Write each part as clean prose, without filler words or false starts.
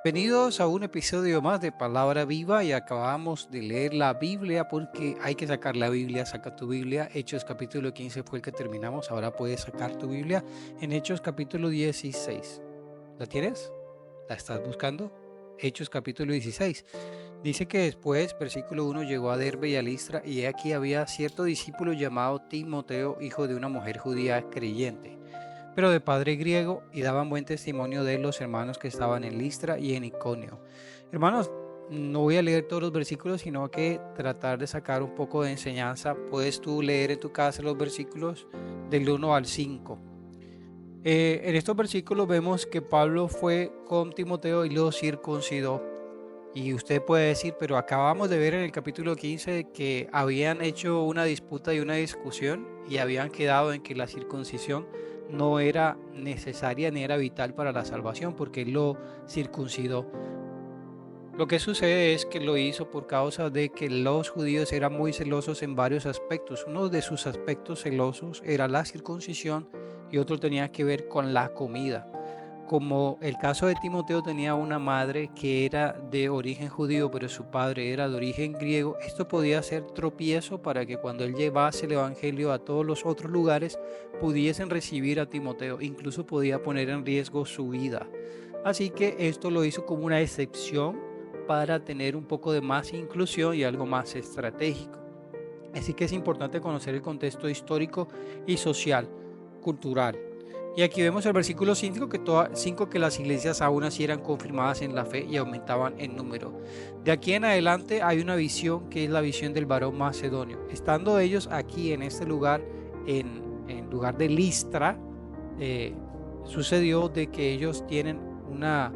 Bienvenidos a un episodio más de Palabra Viva y acabamos de leer la Biblia porque hay que sacar la Biblia, saca tu Biblia. Hechos capítulo 15 fue el que terminamos, ahora puedes sacar tu Biblia en Hechos capítulo 16. ¿La tienes? ¿La estás buscando? Hechos capítulo 16. Dice que después, versículo 1, llegó a Derbe y a Listra y aquí había cierto discípulo llamado Timoteo, hijo de una mujer judía creyente, pero de padre griego, y daban buen testimonio de los hermanos que estaban en Listra y en Iconio. Hermanos, no voy a leer todos los versículos, sino que tratar de sacar un poco de enseñanza. Puedes tú leer en tu casa los versículos del 1 al 5. En estos versículos vemos que Pablo fue con Timoteo y lo circuncidó. Y usted puede decir, pero acabamos de ver en el capítulo 15 que habían hecho una disputa y una discusión y habían quedado en que la circuncisión no era necesaria ni era vital para la salvación porque él lo circuncidó. Lo que sucede es que lo hizo por causa de que los judíos eran muy celosos en varios aspectos. Uno de sus aspectos celosos era la circuncisión y otro tenía que ver con la comida. Como el caso de Timoteo tenía una madre que era de origen judío, pero su padre era de origen griego, esto podía ser tropiezo para que cuando él llevase el evangelio a todos los otros lugares pudiesen recibir a Timoteo, incluso podía poner en riesgo su vida. Así que esto lo hizo como una excepción para tener un poco de más inclusión y algo más estratégico. Así que es importante conocer el contexto histórico y social, cultural. Y aquí vemos el versículo 5 que las iglesias aún así eran confirmadas en la fe y aumentaban en número. De aquí en adelante hay una visión que es la visión del varón macedonio. Estando ellos aquí en este lugar, en lugar de Listra, sucedió de que ellos tienen una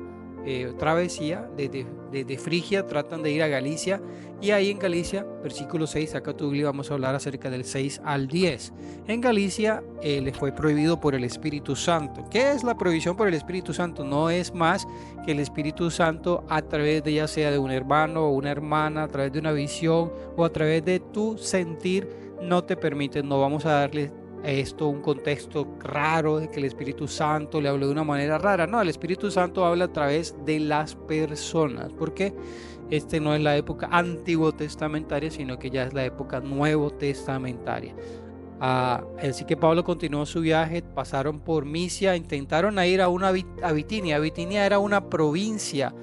travesía desde Frigia, tratan de ir a Galicia, y ahí en Galicia, versículo 6, saca tu Biblia, vamos a hablar acerca del 6 al 10. En Galicia les fue prohibido por el Espíritu Santo. ¿Qué es la prohibición por el Espíritu Santo? No es más que el Espíritu Santo, a través de ya sea de un hermano o una hermana, a través de una visión o a través de tu sentir, no te permite. No vamos a darle esto un contexto raro de que el Espíritu Santo le habló de una manera rara. No, el Espíritu Santo habla a través de las personas, porque no es la época antiguo testamentaria, sino que ya es la época nuevo testamentaria. Así que Pablo continuó su viaje, pasaron por Misia, intentaron ir a Bitinia. Bitinia era una provincia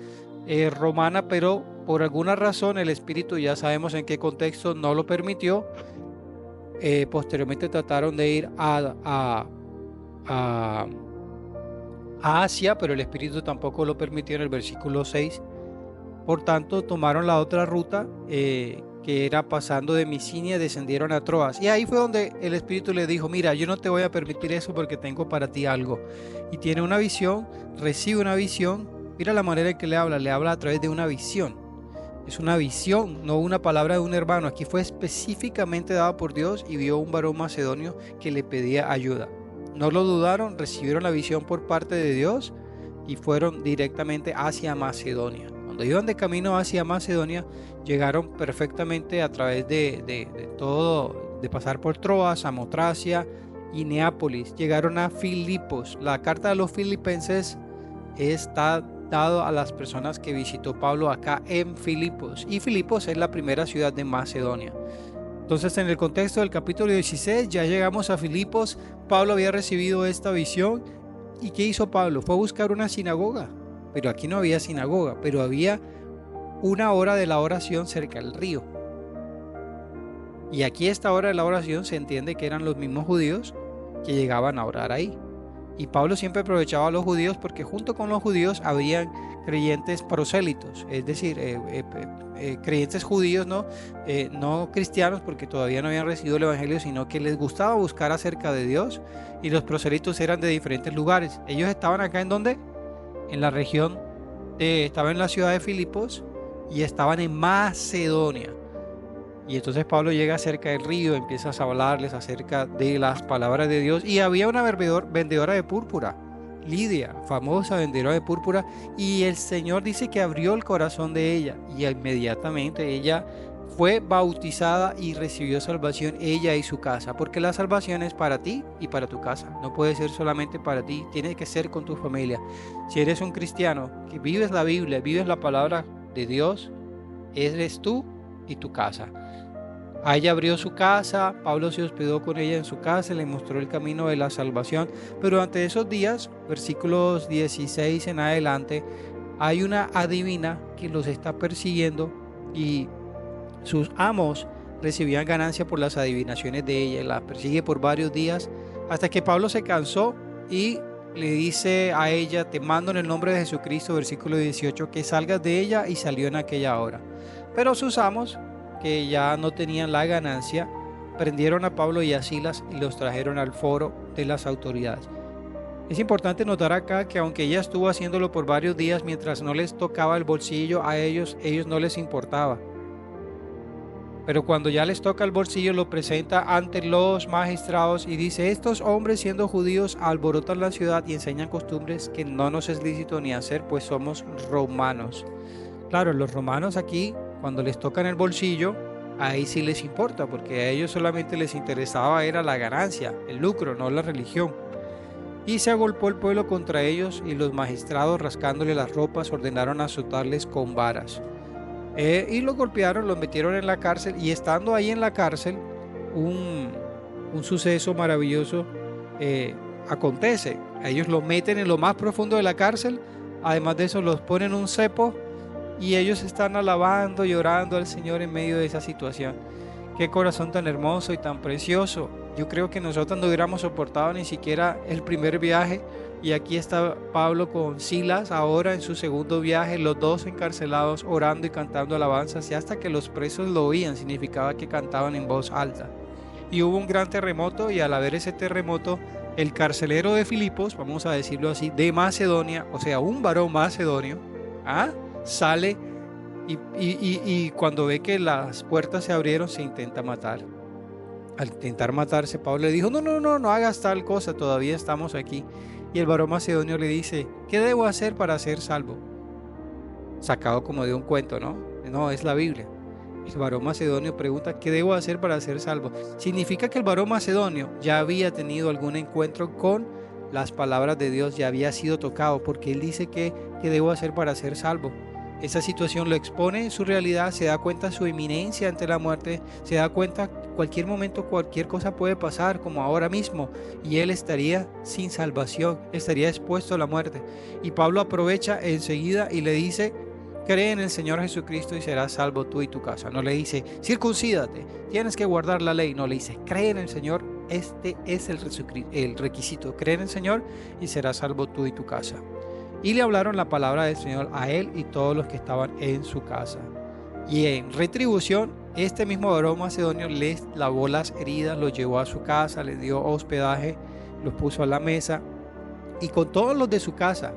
romana, pero por alguna razón el Espíritu, ya sabemos en qué contexto, no lo permitió. Posteriormente trataron de ir a Asia, pero el Espíritu tampoco lo permitió en el versículo 6. Por tanto, tomaron la otra ruta, que era pasando de Misinia, descendieron a Troas. Y ahí fue donde el Espíritu le dijo, mira, yo no te voy a permitir eso porque tengo para ti algo. Y tiene una visión, recibe una visión. Mira la manera en que le habla a través de una visión. Es una visión, no una palabra de un hermano. Aquí fue específicamente dada por Dios y vio un varón macedonio que le pedía ayuda. No lo dudaron, recibieron la visión por parte de Dios y fueron directamente hacia Macedonia. Cuando iban de camino hacia Macedonia, llegaron perfectamente a través de todo, de pasar por Troas, Samotracia y Neápolis. Llegaron a Filipos. La carta de los filipenses está dado a las personas que visitó Pablo acá en Filipos, y Filipos es la primera ciudad de Macedonia. Entonces, en el contexto del capítulo 16 ya llegamos a Filipos. Pablo había recibido esta visión, y ¿qué hizo Pablo? Fue a buscar una sinagoga, pero aquí no había sinagoga, pero había una hora de la oración cerca del río, y aquí esta hora de la oración se entiende que eran los mismos judíos que llegaban a orar ahí. Y Pablo siempre aprovechaba a los judíos porque junto con los judíos habían creyentes prosélitos, es decir, creyentes judíos, no cristianos, porque todavía no habían recibido el evangelio, sino que les gustaba buscar acerca de Dios, y los prosélitos eran de diferentes lugares. Ellos estaban acá en donde, en la región, estaban en la ciudad de Filipos y estaban en Macedonia. Y entonces Pablo llega cerca del río, empieza a hablarles acerca de las palabras de Dios. Y había una vendedora de púrpura, Lidia, famosa vendedora de púrpura, y el Señor dice que abrió el corazón de ella. Y inmediatamente ella fue bautizada y recibió salvación ella y su casa, porque la salvación es para ti y para tu casa. No puede ser solamente para ti, tiene que ser con tu familia. Si eres un cristiano que vives la Biblia, vives la palabra de Dios, eres tú y tu casa. A ella abrió su casa, Pablo se hospedó con ella en su casa, le mostró el camino de la salvación, pero durante esos días, versículos 16 en adelante, hay una adivina que los está persiguiendo y sus amos recibían ganancia por las adivinaciones de ella, la persigue por varios días hasta que Pablo se cansó y le dice a ella: te mando en el nombre de Jesucristo, versículo 18, que salgas de ella, y salió en aquella hora. Pero sus amos, que ya no tenían la ganancia, prendieron a Pablo y a Silas y los trajeron al foro de las autoridades. Es importante notar acá que aunque ella estuvo haciéndolo por varios días mientras no les tocaba el bolsillo a ellos no les importaba. Pero cuando ya les toca el bolsillo, lo presenta ante los magistrados y dice: estos hombres, siendo judíos, alborotan la ciudad y enseñan costumbres que no nos es lícito ni hacer, pues somos romanos. Claro, los romanos aquí, cuando les tocan el bolsillo, ahí sí les importa, porque a ellos solamente les interesaba era la ganancia, el lucro, no la religión. Y se agolpó el pueblo contra ellos, y los magistrados, rascándole las ropas, ordenaron azotarles con varas. Y lo golpearon, lo metieron en la cárcel, y estando ahí en la cárcel, un, un suceso maravilloso eh, acontece. A ellos los meten en lo más profundo de la cárcel, además de eso los ponen un cepo, y ellos están alabando y orando al Señor en medio de esa situación. Qué corazón tan hermoso y tan precioso. Yo creo que nosotros no hubiéramos soportado ni siquiera el primer viaje, y aquí está Pablo con Silas ahora en su segundo viaje, los dos encarcelados orando y cantando alabanzas, y hasta que los presos lo oían significaba que cantaban en voz alta. Y hubo un gran terremoto, y al haber ese terremoto, el carcelero de Filipos, vamos a decirlo así, de Macedonia, o sea, un varón macedonio, ¿ah? Sale y cuando ve que las puertas se abrieron, se intenta matar. Al intentar matarse, Pablo le dijo: no, no, no, no hagas tal cosa, todavía estamos aquí. Y el varón macedonio le dice: ¿qué debo hacer para ser salvo? Sacado como de un cuento, ¿no? No, es la Biblia. El varón macedonio pregunta: ¿qué debo hacer para ser salvo? Significa que el varón macedonio ya había tenido algún encuentro con las palabras de Dios, ya había sido tocado, porque él dice que ¿qué debo hacer para ser salvo? Esa situación lo expone en su realidad, se da cuenta de su inminencia ante la muerte, se da cuenta que cualquier momento cualquier cosa puede pasar, como ahora mismo, y él estaría sin salvación, estaría expuesto a la muerte. Y Pablo aprovecha enseguida y le dice: cree en el Señor Jesucristo y serás salvo tú y tu casa. No le dice: circuncídate, tienes que guardar la ley. No, le dice: cree en el Señor, este es el requisito. Cree en el Señor y serás salvo tú y tu casa. Y le hablaron la palabra del Señor a él y todos los que estaban en su casa. Y en retribución, este mismo varón macedonio les lavó las heridas, los llevó a su casa, les dio hospedaje, los puso a la mesa, y con todos los de su casa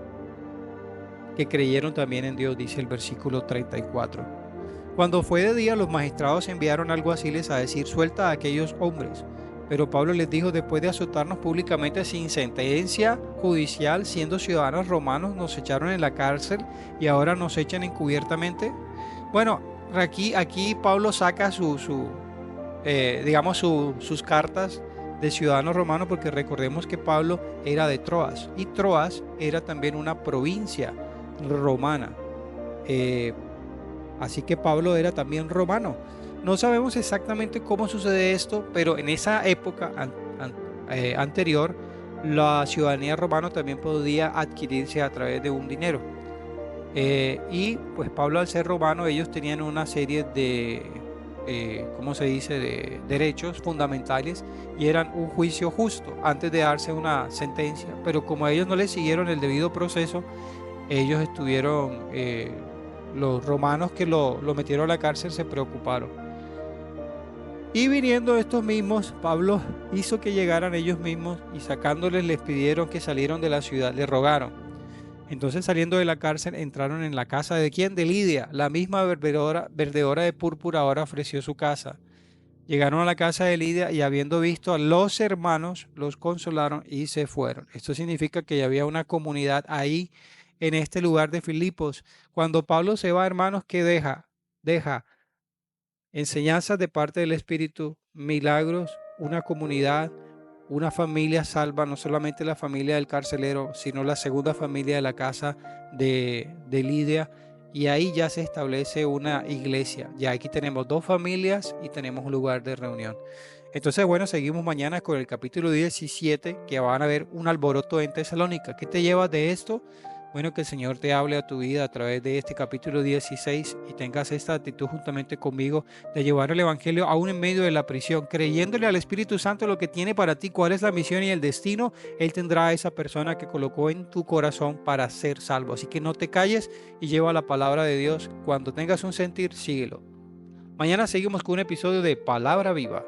que creyeron también en Dios, dice el versículo 34. Cuando fue de día, los magistrados enviaron alguaciles a decir: suelta a aquellos hombres. Pero Pablo les dijo: después de azotarnos públicamente sin sentencia judicial, siendo ciudadanos romanos, nos echaron en la cárcel y ahora nos echan encubiertamente. Bueno, aquí Pablo saca digamos, sus cartas de ciudadano romano, porque recordemos que Pablo era de Troas, y Troas era también una provincia romana. Eh, Así que Pablo era también romano. No sabemos exactamente cómo sucede esto, pero en esa época anterior, la ciudadanía romana también podía adquirirse a través de un dinero. Y pues Pablo, al ser romano, ellos tenían una serie de, ¿cómo se dice?, de derechos fundamentales, y eran un juicio justo antes de darse una sentencia. Pero como ellos no le siguieron el debido proceso, ellos estuvieron, los romanos que lo metieron a la cárcel se preocuparon. Y viniendo estos mismos, Pablo hizo que llegaran ellos mismos, y sacándoles les pidieron que salieran de la ciudad, le rogaron. Entonces, saliendo de la cárcel, entraron en la casa de ¿quién? De Lidia, la misma vendedora de púrpura ahora ofreció su casa. Llegaron a la casa de Lidia, y habiendo visto a los hermanos, los consolaron y se fueron. Esto significa que ya había una comunidad ahí en este lugar de Filipos. Cuando Pablo se va, hermanos, ¿qué deja? Deja Enseñanzas de parte del Espíritu, milagros, una comunidad, una familia salva, no solamente la familia del carcelero, sino la segunda familia de la casa de Lidia. Y ahí ya se establece una iglesia. Ya aquí tenemos dos familias y tenemos un lugar de reunión. Entonces, bueno, seguimos mañana con el capítulo 17, que van a ver un alboroto en Tesalónica. ¿Qué te llevas de esto? Bueno, que el Señor te hable a tu vida a través de este capítulo 16 y tengas esta actitud juntamente conmigo de llevar el Evangelio aún en medio de la prisión, creyéndole al Espíritu Santo lo que tiene para ti, cuál es la misión y el destino. Él tendrá a esa persona que colocó en tu corazón para ser salvo. Así que no te calles y lleva la palabra de Dios. Cuando tengas un sentir, síguelo. Mañana seguimos con un episodio de Palabra Viva.